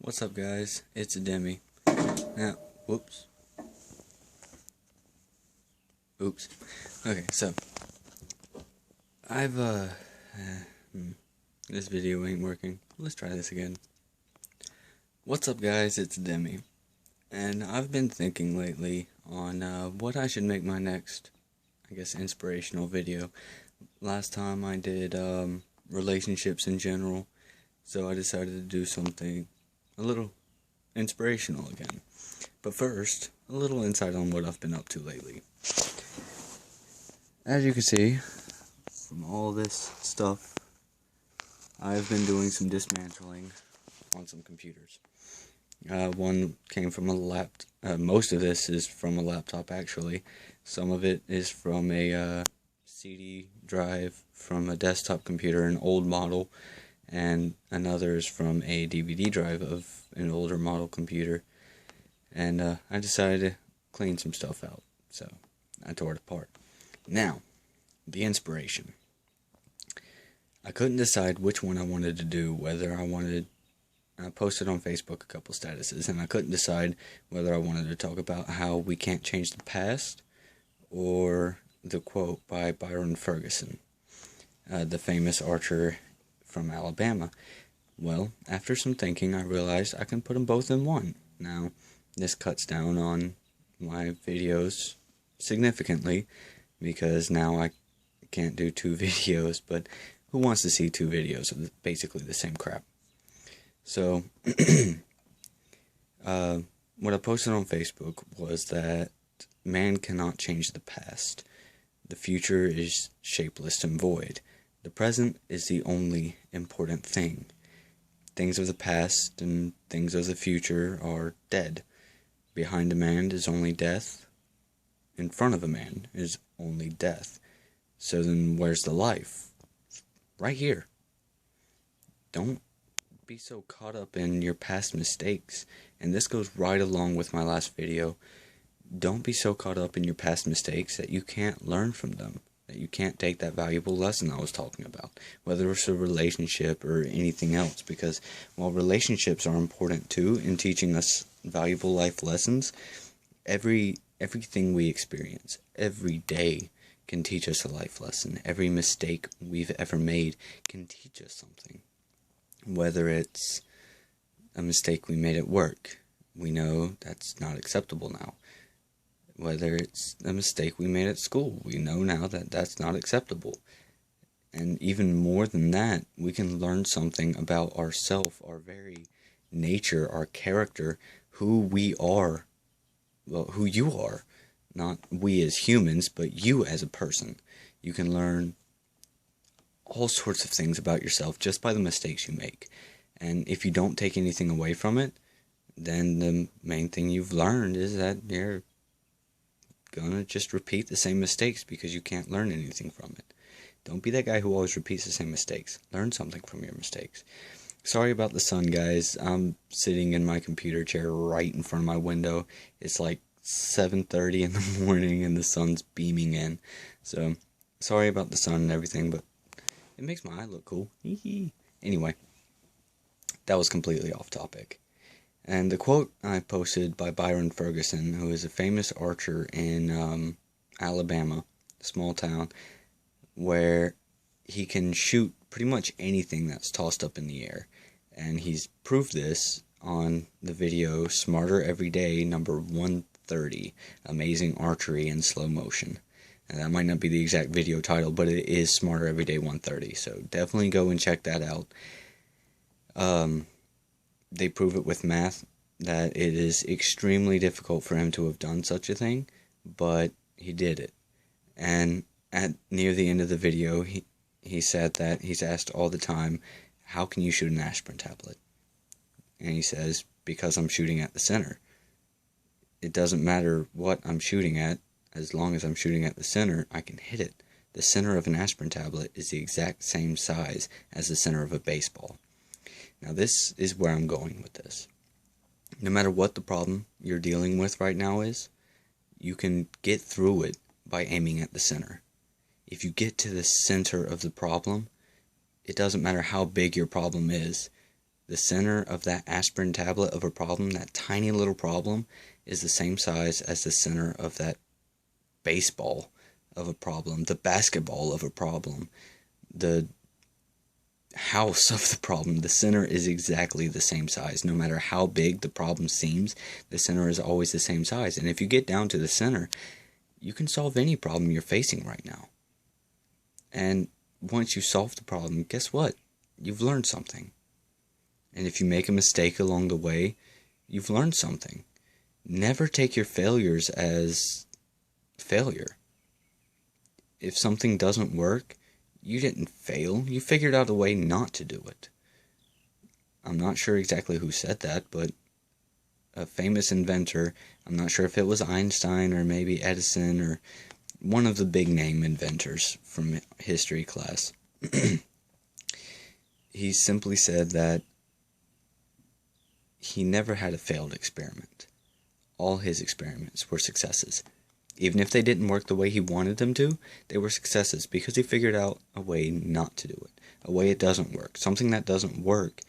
What's up, guys? ItsADemi. Now, whoops. Oops. Okay, so I've this video ain't working. Let's try this again. What's up, guys? ItsADemi, and I've been thinking lately on what I should make my next, inspirational video. Last time I did relationships in general, so I decided to do something a little inspirational again. But first, a little insight on what I've been up to lately. As you can see from all this stuff, I've been doing some dismantling on some computers. One came from a laptop. Most of this is from a laptop, actually. Some of it is from a CD drive from a desktop computer, an old model, and another is from a DVD drive of an older model computer. And I decided to clean some stuff out, so I tore it apart. Now, the inspiration. I couldn't decide which one I wanted to do, whether I posted on Facebook a couple statuses, and I couldn't decide whether I wanted to talk about how we can't change the past, or the quote by Byron Ferguson, the famous archer from Alabama. Well, after some thinking, I realized I can put them both in one. Now, this cuts down on my videos significantly, because now I can't do two videos, but who wants to see two videos of basically the same crap? So, what I posted on Facebook was that man cannot change the past. The future is shapeless and void. The present is the only important thing. Things of the past and things of the future are dead. Behind a man is only death. In front of a man is only death. So then where's the life? Right here. Don't be so caught up in your past mistakes. And this goes right along with my last video. Don't be so caught up in your past mistakes that you can't learn from them. That you can't take that valuable lesson I was talking about. Whether it's a relationship or anything else. Because while relationships are important too in teaching us valuable life lessons, everything we experience every day can teach us a life lesson. Every mistake we've ever made can teach us something. Whether it's a mistake we made at work, we know that's not acceptable now. Whether it's a mistake we made at school, we know now that that's not acceptable. And even more than that, we can learn something about ourselves, our very nature, our character, who we are. Well, who you are. Not we as humans, but you as a person. You can learn all sorts of things about yourself just by the mistakes you make. And if you don't take anything away from it, then the main thing you've learned is that you're gonna just repeat the same mistakes because you can't learn anything from it. Don't be that guy who always repeats the same mistakes. Learn something from your mistakes. Sorry about the sun, guys. I'm sitting in my computer chair right in front of my window. It's like 7:30 in the morning and the sun's beaming in. So, sorry about the sun and everything, but it makes my eye look cool. Anyway, that was completely off topic. And the quote I posted by Byron Ferguson, who is a famous archer in Alabama, a small town, where he can shoot pretty much anything that's tossed up in the air. And he's proved this on the video Smarter Every Day, number 130, Amazing Archery in Slow Motion. And that might not be the exact video title, but it is Smarter Every Day 130, so definitely go and check that out. They prove it with math, that it is extremely difficult for him to have done such a thing, but he did it. And near the end of the video, he said that he's asked all the time, how can you shoot an aspirin tablet? And he says, because I'm shooting at the center. It doesn't matter what I'm shooting at, as long as I'm shooting at the center, I can hit it. The center of an aspirin tablet is the exact same size as the center of a baseball. Now this is where I'm going with this. No matter what the problem you're dealing with right now is, you can get through it by aiming at the center. If you get to the center of the problem, it doesn't matter how big your problem is, The center of that aspirin tablet of a problem, that tiny little problem, is the same size as the center of that baseball of a problem, the basketball of a problem, the house of the problem. The center is exactly the same size. No matter how big the problem seems, the center is always the same size. And if you get down to the center, you can solve any problem you're facing right now. And once you solve the problem, guess what? You've learned something. And if you make a mistake along the way, you've learned something. Never take your failures as failure. If something doesn't work, you didn't fail. You figured out a way not to do it. I'm not sure exactly who said that, but a famous inventor, I'm not sure if it was Einstein or maybe Edison or one of the big name inventors from history class. He simply said that he never had a failed experiment. All his experiments were successes. Even if they didn't work the way he wanted them to, they were successes because he figured out a way not to do it. A way it doesn't work. Something that doesn't work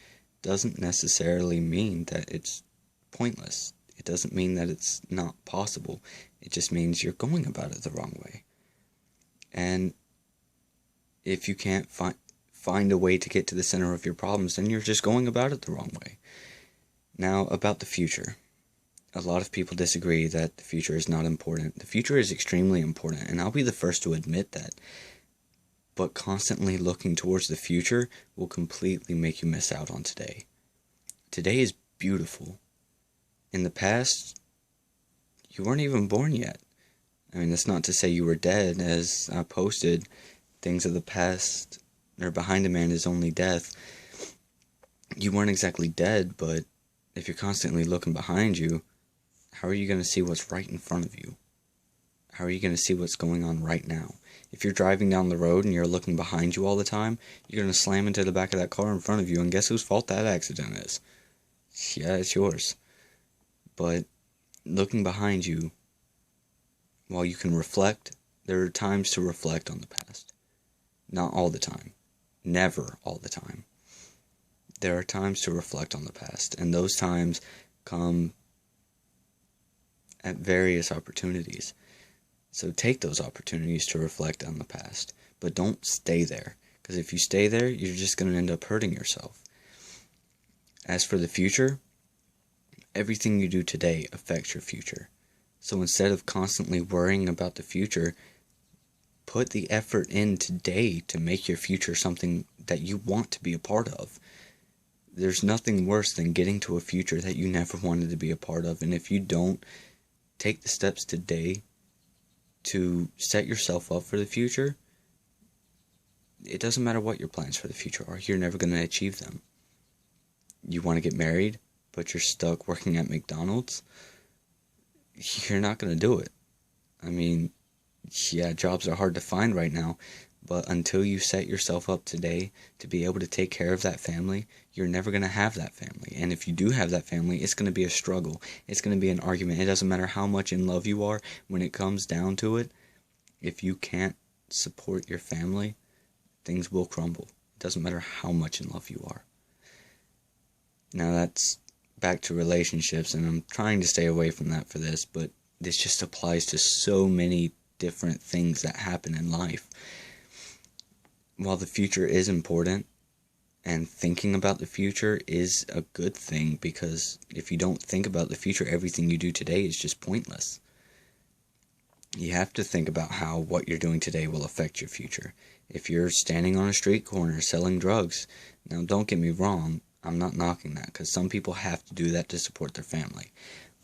doesn't necessarily mean that it's pointless. It doesn't mean that it's not possible. It just means you're going about it the wrong way. And if you can't find a way to get to the center of your problems, then you're just going about it the wrong way. Now, about the future. A lot of people disagree that the future is not important. The future is extremely important, and I'll be the first to admit that. But constantly looking towards the future will completely make you miss out on today. Today is beautiful. In the past, you weren't even born yet. I mean, that's not to say you were dead, as I posted, things of the past, or behind a man is only death. You weren't exactly dead, but if you're constantly looking behind you, how are you going to see what's right in front of you? How are you going to see what's going on right now? If you're driving down the road and you're looking behind you all the time, you're going to slam into the back of that car in front of you, and guess whose fault that accident is? Yeah, it's yours. But looking behind you, while you can reflect, there are times to reflect on the past. Not all the time. Never all the time. There are times to reflect on the past, and those times come at various opportunities. So take those opportunities to reflect on the past, but don't stay there, because if you stay there, you're just going to end up hurting yourself. As for the future, everything you do today affects your future. So instead of constantly worrying about the future, put the effort in today to make your future something that you want to be a part of. There's nothing worse than getting to a future that you never wanted to be a part of, and if you don't take the steps today to set yourself up for the future, it doesn't matter what your plans for the future are, you're never going to achieve them. You want to get married, but you're stuck working at McDonald's, you're not going to do it. I mean, yeah, jobs are hard to find right now, but until you set yourself up today to be able to take care of that family, you're never going to have that family. And if you do have that family, it's going to be a struggle. It's going to be an argument. It doesn't matter how much in love you are. When it comes down to it, if you can't support your family, things will crumble. It doesn't matter how much in love you are. Now that's back to relationships, and I'm trying to stay away from that for this, but this just applies to so many different things that happen in life. While the future is important, and thinking about the future is a good thing, because if you don't think about the future, everything you do today is just pointless. You have to think about how what you're doing today will affect your future. If you're standing on a street corner selling drugs, now don't get me wrong, I'm not knocking that, because some people have to do that to support their family.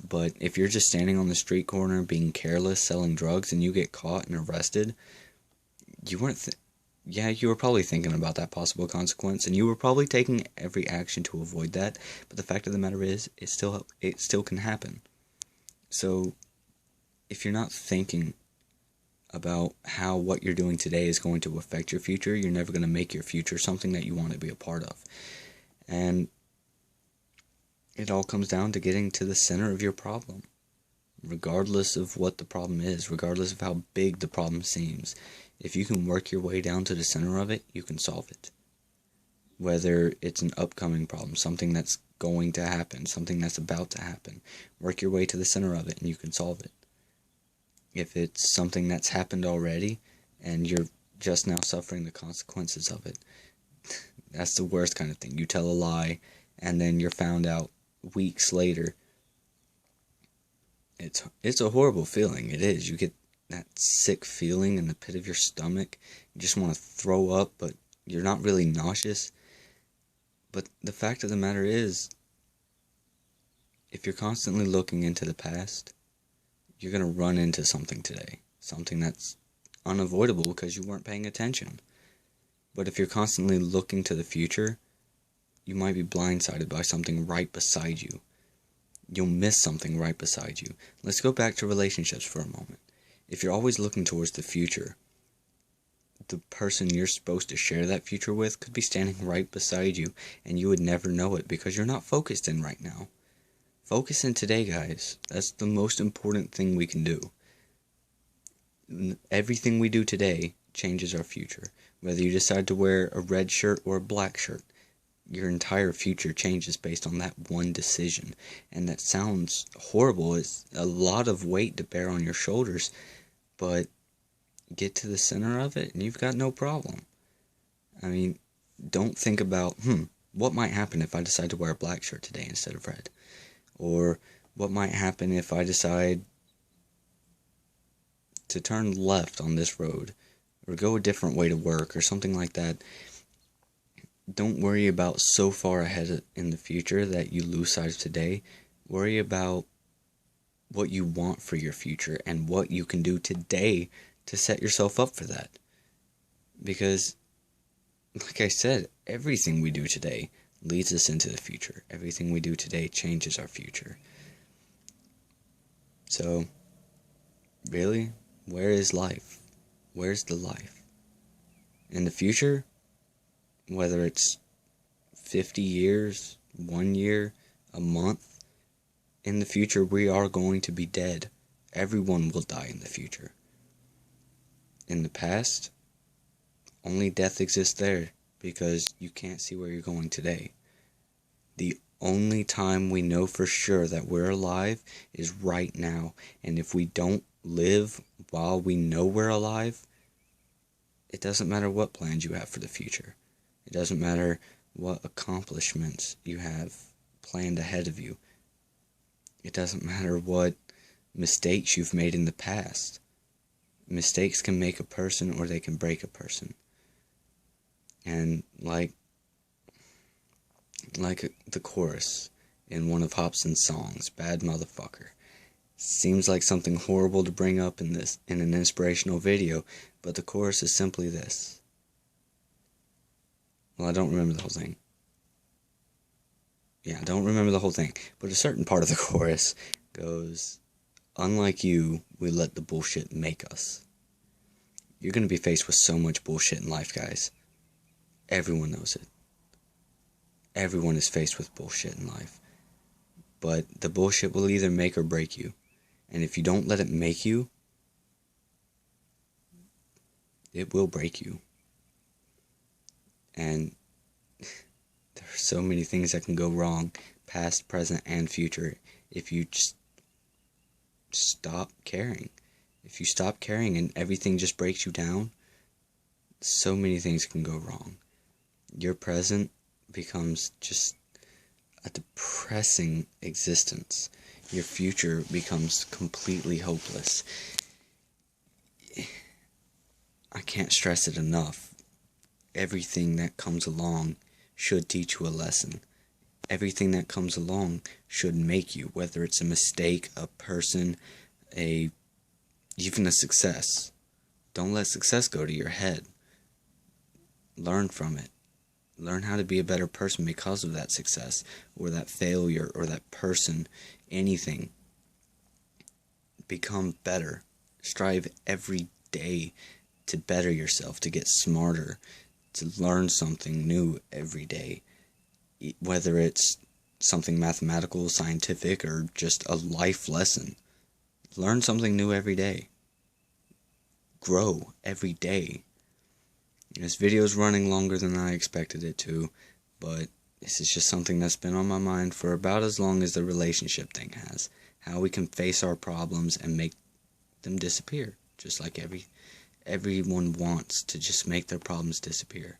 But if you're just standing on the street corner being careless, selling drugs, and you get caught and arrested, you were probably thinking about that possible consequence, and you were probably taking every action to avoid that, but the fact of the matter is, it still can happen. So, if you're not thinking about how what you're doing today is going to affect your future, you're never going to make your future something that you want to be a part of. And it all comes down to getting to the center of your problem, regardless of what the problem is, regardless of how big the problem seems. If you can work your way down to the center of it, you can solve it. Whether it's an upcoming problem, something that's going to happen, something that's about to happen, work your way to the center of it and you can solve it. If it's something that's happened already and you're just now suffering the consequences of it, that's the worst kind of thing. You tell a lie and then you're found out weeks later. It's a horrible feeling. It is. You get that sick feeling in the pit of your stomach. You just want to throw up, but you're not really nauseous. But the fact of the matter is, if you're constantly looking into the past, you're going to run into something today. Something that's unavoidable because you weren't paying attention. But if you're constantly looking to the future, you might be blindsided by something right beside you. You'll miss something right beside you. Let's go back to relationships for a moment. If you're always looking towards the future, the person you're supposed to share that future with could be standing right beside you, and you would never know it because you're not focused in right now. Focus in today, guys. That's the most important thing we can do. Everything we do today changes our future. Whether you decide to wear a red shirt or a black shirt, your entire future changes based on that one decision. And that sounds horrible. It's a lot of weight to bear on your shoulders, but get to the center of it and you've got no problem. I mean, don't think about, what might happen if I decide to wear a black shirt today instead of red? Or what might happen if I decide to turn left on this road or go a different way to work or something like that? Don't worry about so far ahead in the future that you lose sight of today. Worry about what you want for your future and what you can do today to set yourself up for that. Because, like I said, everything we do today leads us into the future. Everything we do today changes our future. So, really, where is life? Where's the life? In the future, whether it's 50 years, 1 year, a month, in the future we are going to be dead. Everyone will die in the future. In the past, only death exists there because you can't see where you're going today. The only time we know for sure that we're alive is right now. And if we don't live while we know we're alive, it doesn't matter what plans you have for the future. It doesn't matter what accomplishments you have planned ahead of you. It doesn't matter what mistakes you've made in the past. Mistakes can make a person or they can break a person. And like the chorus in one of Hobson's songs, Bad Motherfucker. Seems like something horrible to bring up in an inspirational video, but the chorus is simply this. Well, I don't remember the whole thing. Yeah, I don't remember the whole thing. But a certain part of the chorus goes, unlike you, we let the bullshit make us. You're going to be faced with so much bullshit in life, guys. Everyone knows it. Everyone is faced with bullshit in life. But the bullshit will either make or break you. And if you don't let it make you, it will break you. And there are so many things that can go wrong, past, present, and future, if you just stop caring. If you stop caring and everything just breaks you down, so many things can go wrong. Your present becomes just a depressing existence. Your future becomes completely hopeless. I can't stress it enough. Everything that comes along should teach you a lesson. Everything that comes along should make you, whether it's a mistake, a person, even a success. Don't let success go to your head. Learn from it. Learn how to be a better person because of that success, or that failure, or that person, anything. Become better. Strive every day to better yourself, to get smarter, to learn something new every day. Whether it's something mathematical, scientific, or just a life lesson. Learn something new every day. Grow every day. This video is running longer than I expected it to, but this is just something that's been on my mind for about as long as the relationship thing has. How we can face our problems and make them disappear. Just like everyone wants to just make their problems disappear.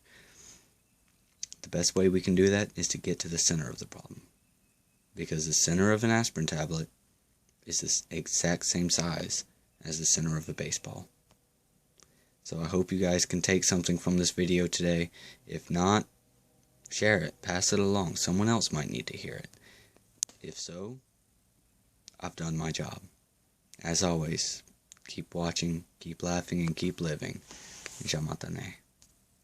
The best way we can do that is to get to the center of the problem. Because the center of an aspirin tablet is the exact same size as the center of a baseball. So I hope you guys can take something from this video today. If not, share it, pass it along. Someone else might need to hear it. If so, I've done my job. As always, keep watching, keep laughing, and keep living. ItsADemi.